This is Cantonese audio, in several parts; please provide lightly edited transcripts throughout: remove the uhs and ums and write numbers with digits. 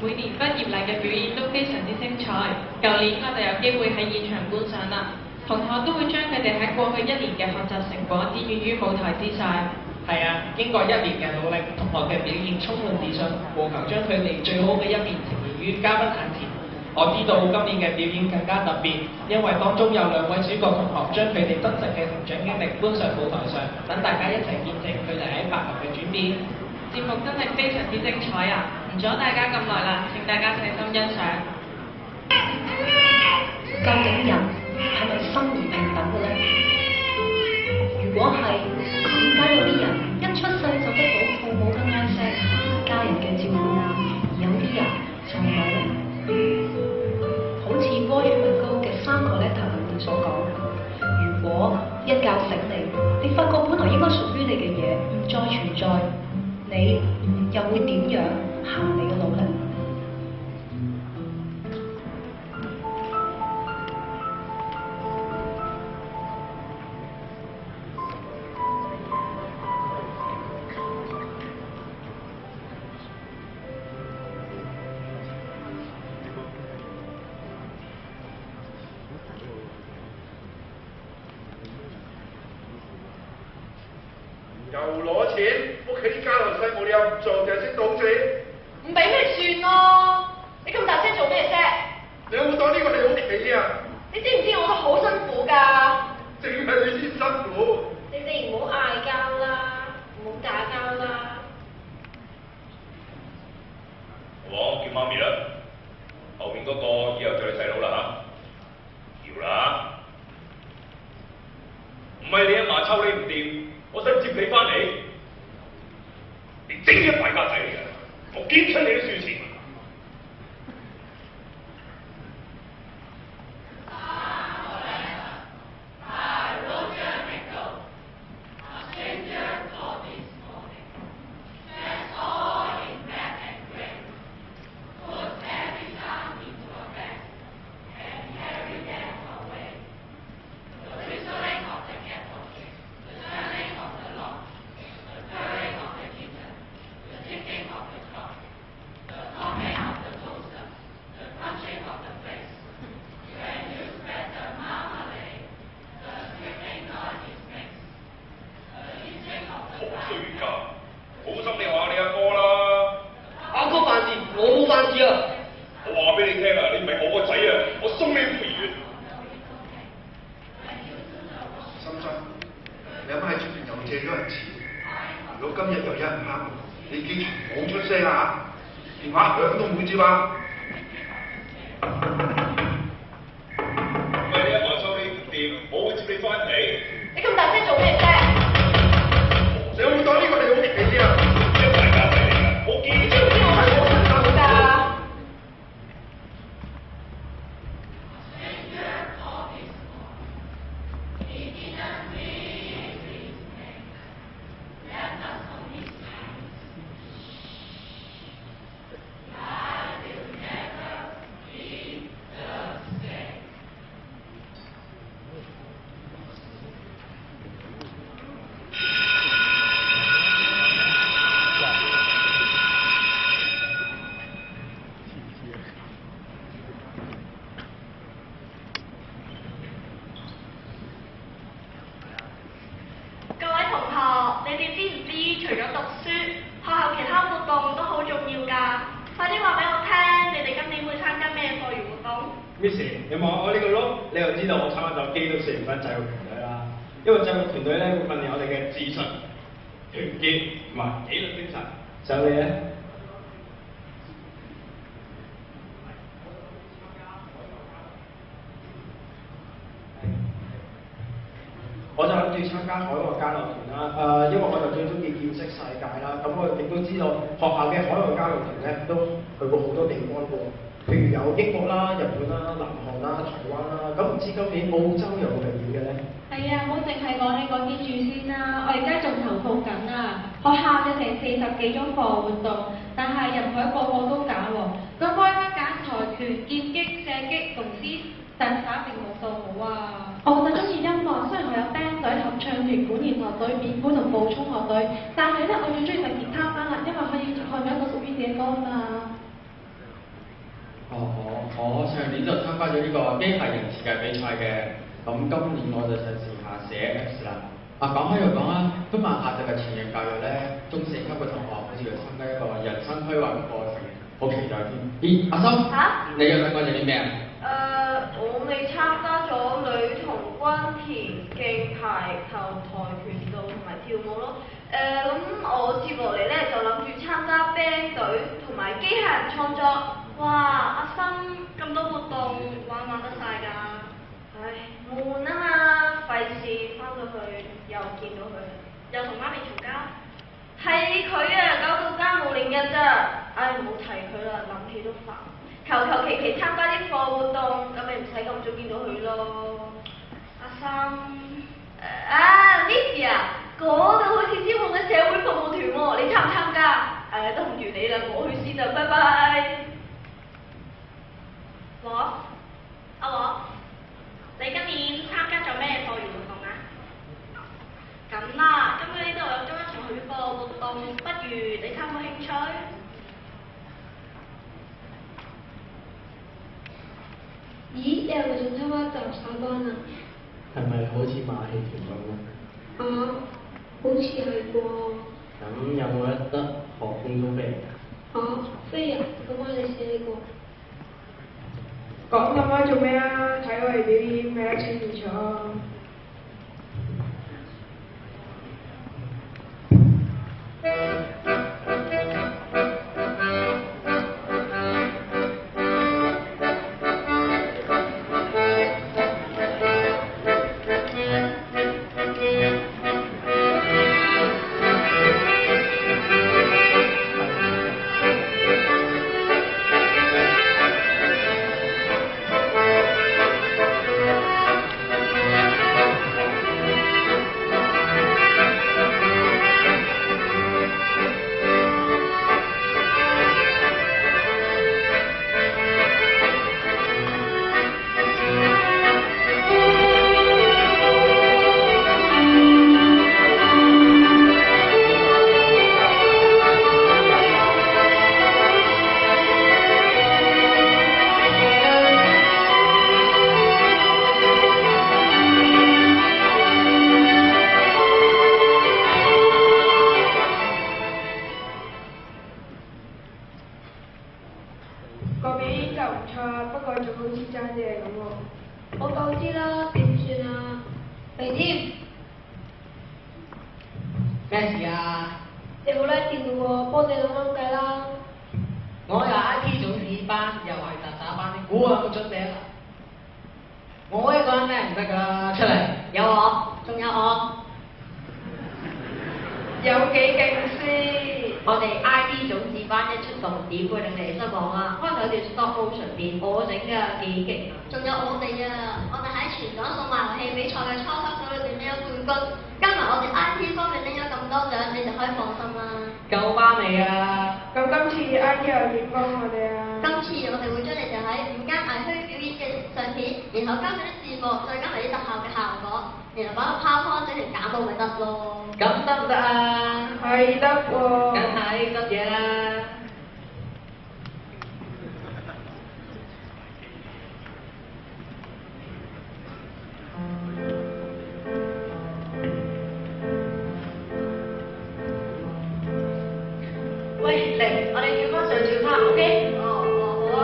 每年畢業禮嘅表演都非常之精彩。舊年我哋有機會喺現場觀賞啦，同學都會將佢哋喺過去一年嘅學習成果展現於舞台之上。係啊，經過1年嘅努力，同學嘅表現充滿自信，務求將佢哋最好嘅一面呈現於嘉賓眼前。我知道今年嘅表演更加特別，因為當中有2位主角同學將佢哋真實嘅成長經歷搬上舞台上，等大家一齊見證佢哋喺白牛嘅轉變。節目真係非常之精彩啊！唔阻大家咁耐啦，請大家細心欣賞。究竟人係咪生而平等嘅呢？如果係，點解有啲人一出世就得到父母嘅愛錫、家人嘅照顧，而有啲人就冇呢？好似 Roger McGough 嘅3個letter 裏面所講，如果一覺醒嚟，你發覺本來應該屬於你嘅嘢唔再存在，你又會點樣行你嘅路呢？又攞錢，屋企啲家頭細務你又唔做，淨係識賭錢。唔俾咪算咯！你咁大聲做咩啫？你有冇當呢個係屋企啊？你知唔知我都好辛苦㗎？淨係你先辛苦。你哋唔好嗌交啦，唔好打交啦。我叫媽咪啦，後面嗰個以後就係細佬啦嚇，搖啦。唔係你阿嫲抽你唔掂，我想接你翻嚟，你整一敗家仔嚟㗎，我見親你都輸錢。Miss， 你望我呢個碌，你就知道我參加咗基督社團制服團隊啦。因為制服團隊咧會訓練我哋嘅自信、團結同埋紀律精神。仲有你咧？我就諗住參加海外交流團啦。因為我就最中意見識世界啦。咁我亦都知道學校嘅海外交流團咧都去過好多地方喎。譬如有英國啦、日本啦、南韓啦、台灣啦，咁唔知今年澳洲有冇嚟演嘅咧？係啊，唔好淨係講你嗰啲住先啦，我而家仲投訴緊啊！學校有成40幾種課外活動，但係入去個個都揀喎，咁我應該揀跆拳、劍擊、射擊、龍獅、散打定武術好啊！我就中意音樂，雖然我有 band 隊、合唱團、管弦樂隊、面管同補充樂隊，但係咧我最中意係吉他班啦，因為可以唱一個屬於自己歌嘛。我上年就參加咗呢個機械人設計比賽嘅，咁今年我就想試下寫 Apps 啦。講開又講啦，今日下晝嘅全人教育咧，中四級嘅同學好似要參加一個人生規劃嘅課程，好期待添。咦，阿心？你有兩個做啲咩啊？我未參加咗女童軍田徑排球跆拳道同埋跳舞咯。咁我接落嚟咧就諗住參加 band 隊同埋機械人創作。哇，阿心咁多活動玩得晒㗎？唉，悶啊嘛，費事翻到去又見到佢，又同媽咪嘈交。係佢啊，搞到家無寧日咋。唉，唔好提佢啦，諗起都煩。求其參加啲課活動，咁咪唔使咁早見到佢咯。阿心，Lizzy 啊，嗰度好似招募嘅社會服務團喎，你參唔參加？都唔預你啦，我去先啦，拜拜。阿黃，你今年參加咗咩課餘活動啊？咁啦，今日呢度有中一同學課活動，不如你參冇興趣？咦，你係咪仲參加雜耍班啊？係咪好似馬戲團咁啊？好似係啩。咁有冇得學空中飛？飛啊！咁我哋試呢個。講咁多做咩啊？睇我哋表演咪一清二楚。個表演就唔錯，不過仲好似爭啲嘢咁喎。我夠知啦，點算啊？肥添，咩事啊？你好叻電嘅喎，幫你諗諗計啦。我又 IT 種子班，又係雜耍班，你估下我出名啦？我一個人咩唔得㗎？出嚟，有我，仲有我。有幾勁先？我哋 I.D 種子班一出動點會令你失望啊！開頭條 stop motion 片我整㗎，幾勁啊！仲有我哋啊！我哋喺全港數碼遊戲比賽嘅初級組裏邊拎咗冠軍，加埋我哋 I.T 方面拎咗咁多獎，你就可以放心啦。夠班未啊？咁今次 I.T 又點幫我哋啊？今次我哋會將你哋喺5間藝墟表演嘅相片，然後加上啲字幕，再加埋啲特效嘅效果，然後把個 PowerPoint整成假布咪得咯。咁得唔得啊？係得喎。梗係得嘢啦。喂，嚟，我哋跳翻上跳翻 ，OK？ 好啊。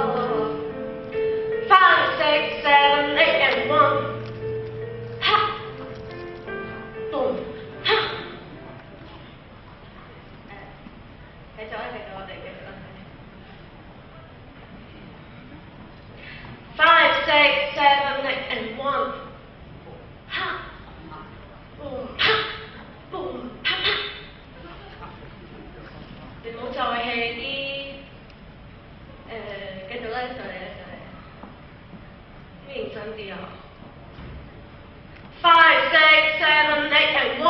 5, 6, 7, 8 and 1， 哈 ，boom， 哈。繼續我哋嘅分享。5, 6, 7, 8 and 1， 哈 ，boom， 哈 ，boom， 啪啪。你唔好就係啲繼續啦，上嚟。認真啲啊！5, 6, 7, 8 and 1，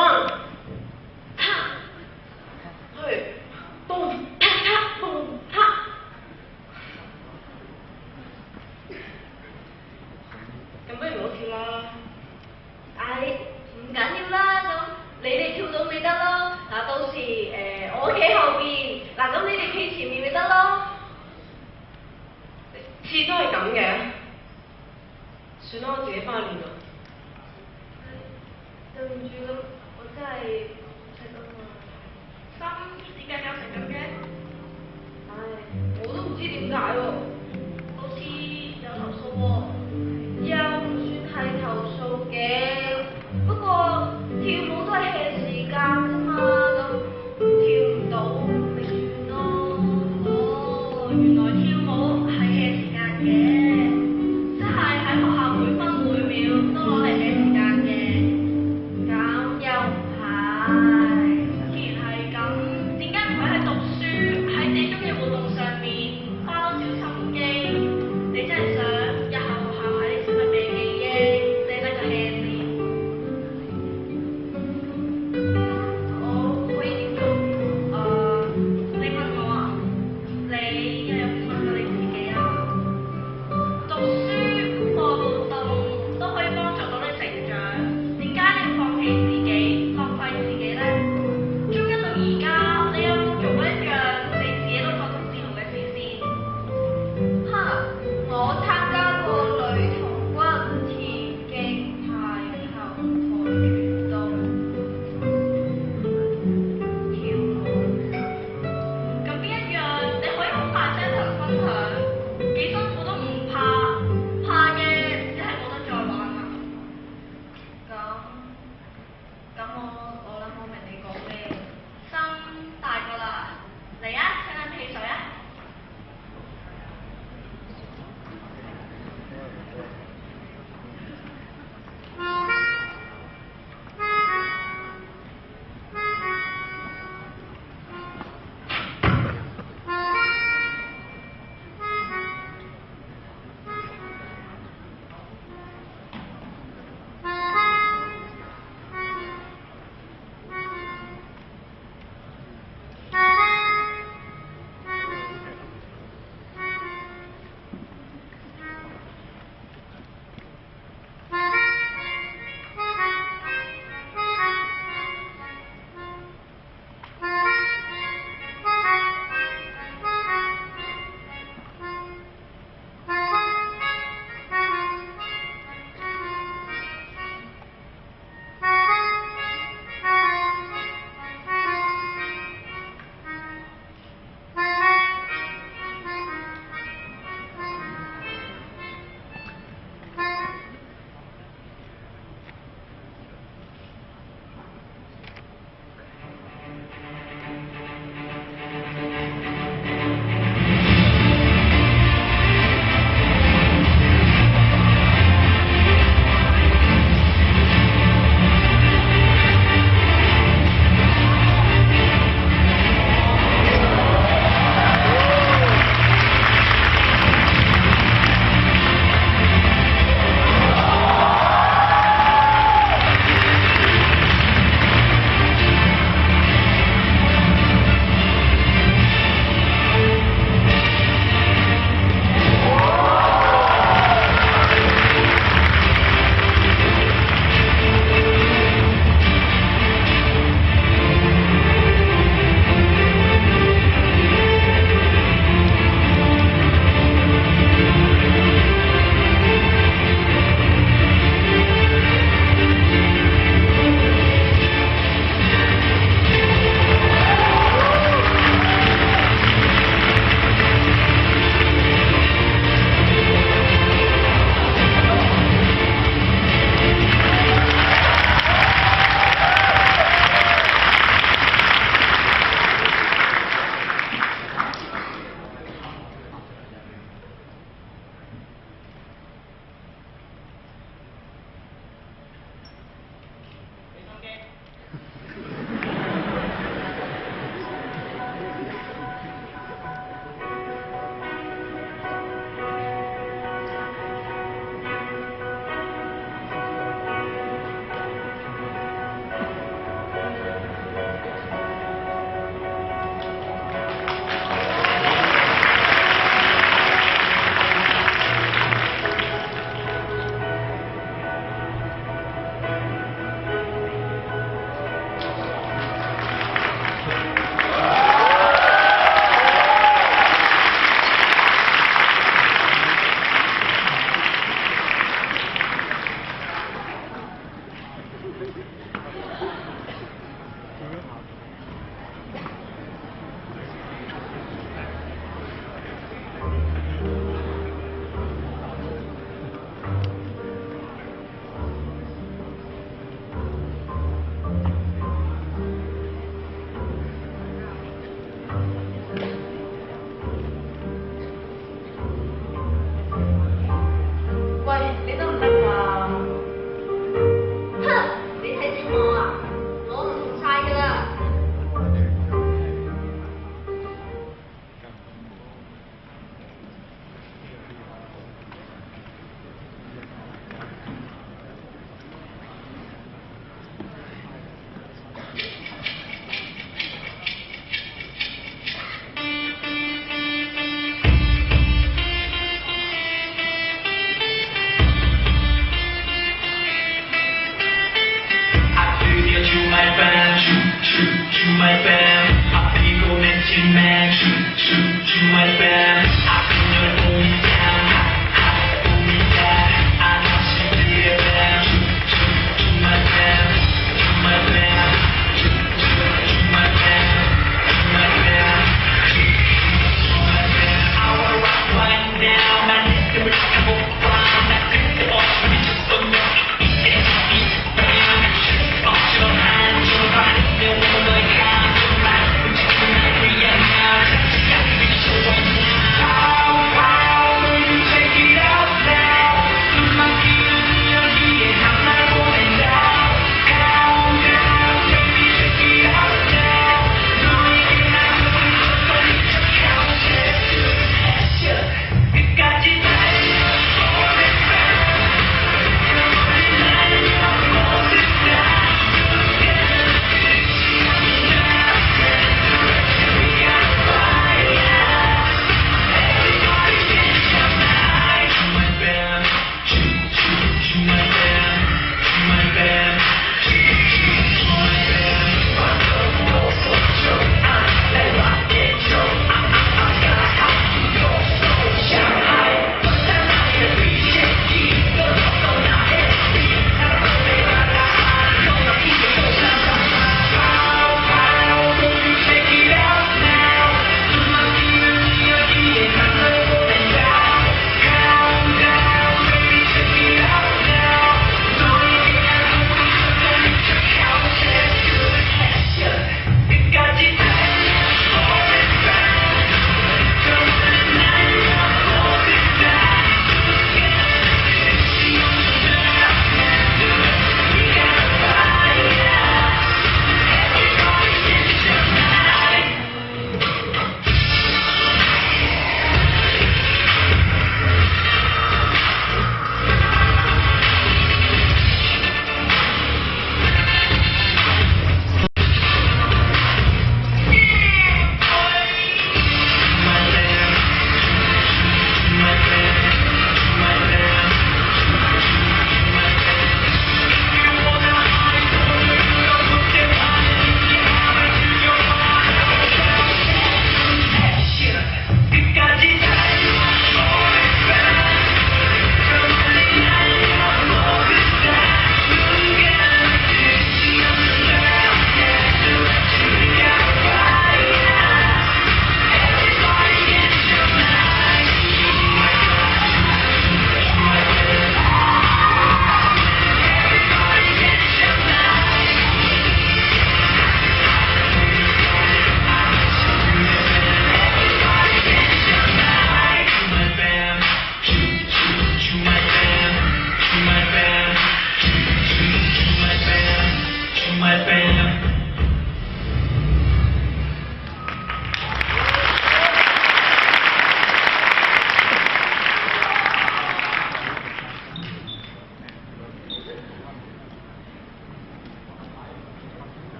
啪，去 ，boom， 啪啪 ，boom， 啪。咁不如唔好跳啦。唉，唔緊要啦，咁你哋跳到咪得咯。嗱，到時我企後邊，嗱咁你哋企前面咪得咯。前次都係咁嘅。算啦，我自己翻去練啦。對唔住咁，我真係唔識啊嘛。點解搞成咁嘅？唉，我都唔知點解喎。好似有投訴喎，又唔算係投訴嘅，不過跳舞都係 hea 時間啫嘛，咁跳唔到咪算咯。哦，原來跳舞係 hea 時間嘅，即係喺學校每分每秒都攞嚟 hea 時間嘅。咁又唔係，既然係咁，點解唔係喺讀書喺自己中意活動上面花多少心機？你真係想日後學校係啲小朋友記憶，捨得個 hea 字？我可以點做？你問我啊？你又有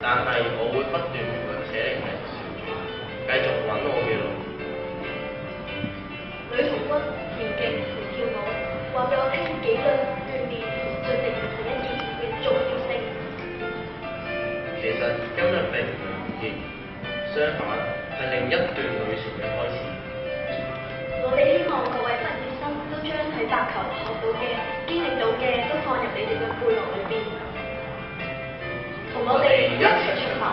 但係我會不斷寫嚟繼續揾我嘅路。女童軍、田徑同跳舞，話俾我聽紀律、鍛鍊同盡力完成一件事嘅重要性。其實今日並唔容易，相反係另一段旅程嘅開始。我哋希望各位畢業生都將喺白球學到嘅、經歷到嘅都放入你哋嘅背囊裏邊，同我哋一齊出發。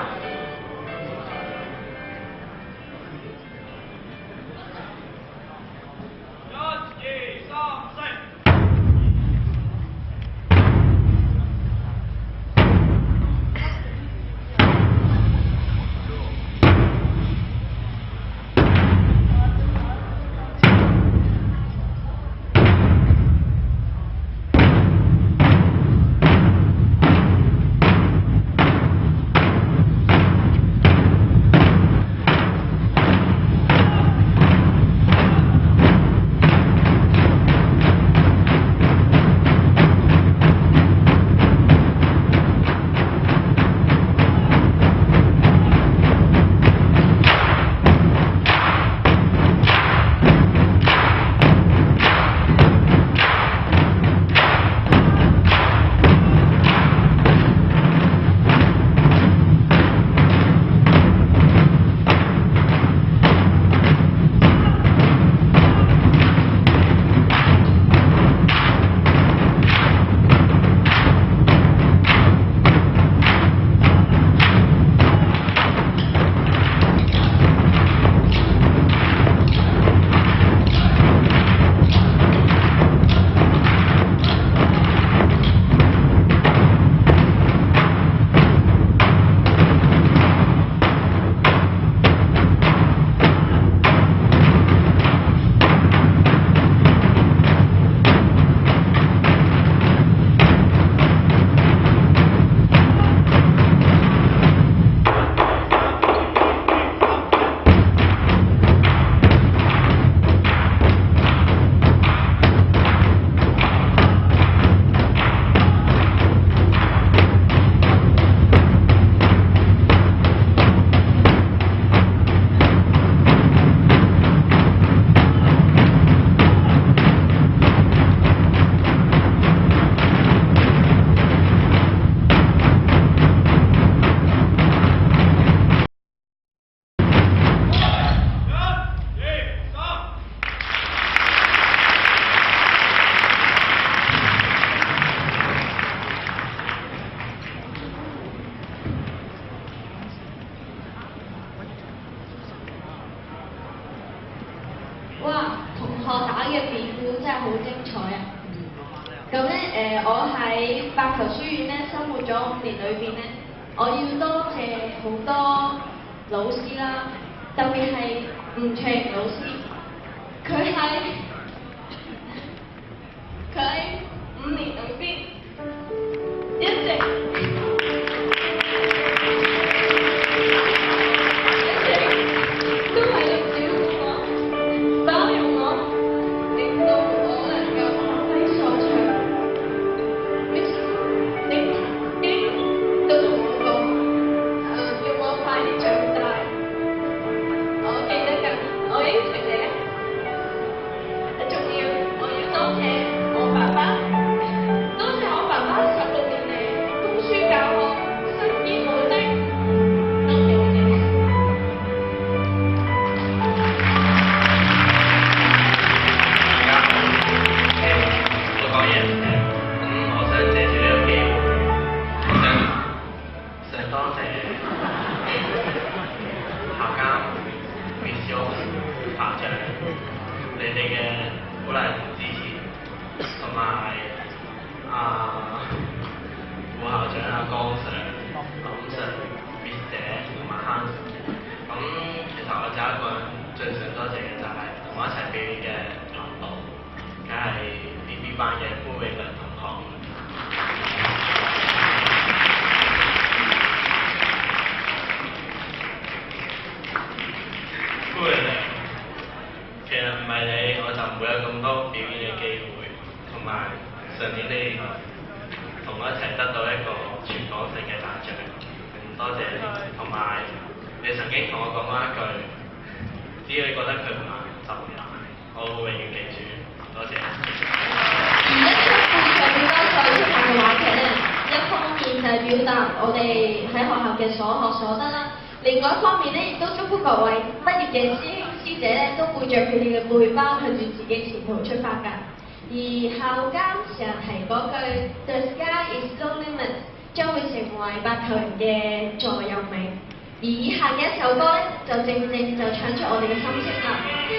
哇！同學打嘅辯論真係好精彩啊！咁咧我喺白球書院咧生活咗5年裏邊咧，我要多謝好多老師啦，特別係吳卓瑩老師，佢喺5年裏邊一直都係咁照顧我、包容我，令到我能夠發揮所長。你曾經都同我講，要我快啲長大。我記得㗎，我應承你。仲要我要多謝我爸爸，多謝我爸爸16年嚟供書教學，身兼母職。多謝你哋。我講嘢唔聽，我想借住呢個機會，想多謝校監、Miss Yo、校長，你哋嘅鼓勵同支持，同埋副校長江 Sir、林 Sir、Miss 姐同埋慳 Sir。咁其實我就一個人最想多謝嘅就係同我一齊表演嘅領導，梗係 BB 班嘅潘永良同學。潘永良，其實唔係你，我就唔會有咁多表演嘅機會，同埋上年你同我一齊得到一個全港性嘅多謝你，同埋你曾經同我講過一句，只要你覺得佢唔難就唔難，我會永遠記住，多謝。而一出上面多賽出現嘅話劇咧，一方面就係表達我哋喺學校嘅所學所得啦，另外一方面咧亦都祝福各位畢業嘅師兄師姐咧都背著佢哋嘅背包向住自己前途出發㗎。而校監成日提嗰句 The sky is no limit 將會成為白球人嘅座右銘。而以下嘅一首歌咧，就正就唱出我哋嘅心聲啦。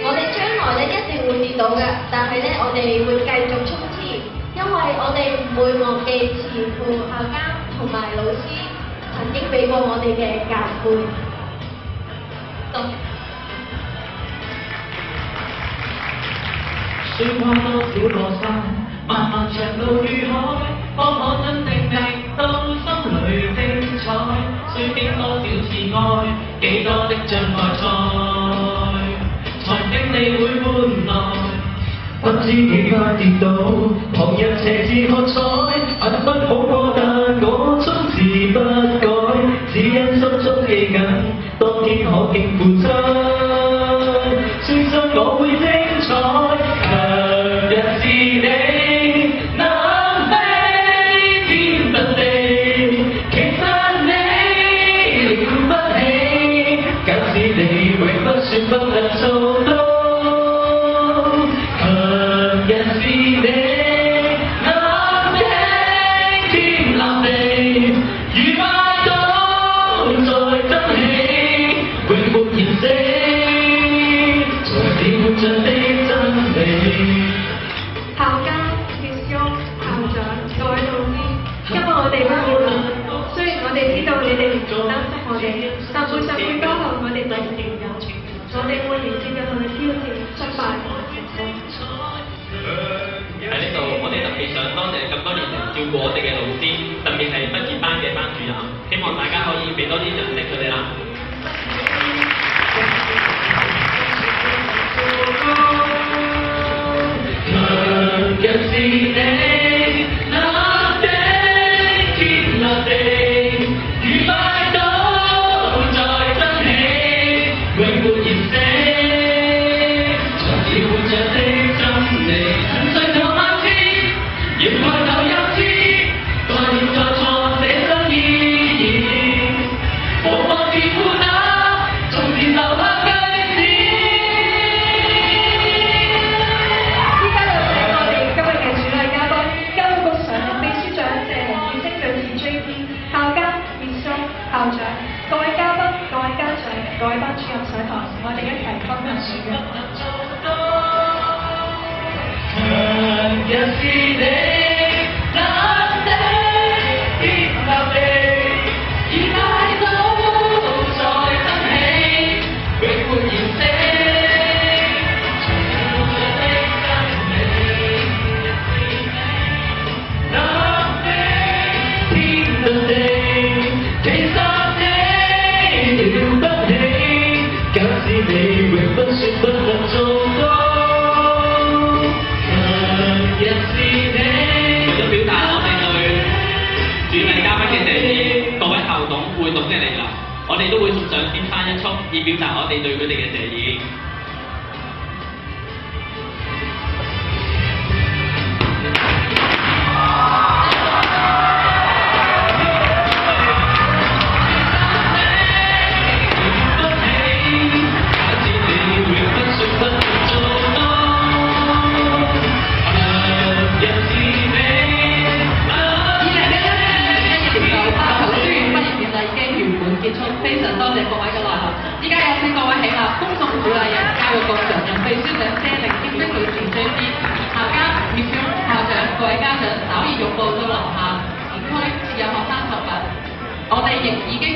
我哋將來咧一定會跌倒嘅，但係咧我哋會繼續衝刺，因為我哋唔會忘記前副校監同埋老師曾經俾過我哋嘅教誨。水跨多少個山，漫漫長路與海，方可真正覓到心裏精彩。需經多少次愛，幾多的障礙才令你會換來。不知幾番跌倒，旁人斜視喝彩，幸不好過，但我終是不改，只因心中記緊，當天可敬父親，相信我會精彩。強人是你，能飛天遁地，其實你了不起，假使你永不算不能做到。強人是你，能頂天立地，如快刀再爭起，永沒言死，才是活着的真理。校監、學兄、校長、各位老師，今日我哋畢業啦。雖然我哋知道你哋唔擔心我哋，但每十每多後我哋就唔認有，我哋會迎接日後嘅挑戰、失敗同成功。喺呢度，我哋特別想多謝咁多年嚟照顧我哋嘅老師，特別係畢業班嘅班主任，希望大家可以俾多啲掌聲佢哋啦。強人是你，能頂天立地，如快刀再爭起，永沒言死，才是活着的真理。誰同萬次，亦抬頭又知，在現在創這新意義，無望自負那從前留下句子。依家有請我哋今日嘅主禮嘉賓，教育局常任秘書長謝龍健升對士 JP 校監、學兄、校長、各位嘉賓、各位家長、各位班主任上台，我哋一齊分享喜悅。強人是你，能頂天立地，以快刀再爭起，永沒言死，才是活着的真理。能飛天遁地，其實你了不起，假使你永不說不能做到。為咗表達我哋對主禮嘉賓嘅謝意，各位校董、會董嘅嚟臨，我哋都會送上天花一束，以表達我哋對佢哋嘅謝意。非常多謝各位嘅來臨，依家有請各位起立，恭送主禮人教育局常任秘書長謝靈健升女士 JP 校監、學兄、校長、各位家長稍移玉步到樓下前區設有學生作品，我哋亦已經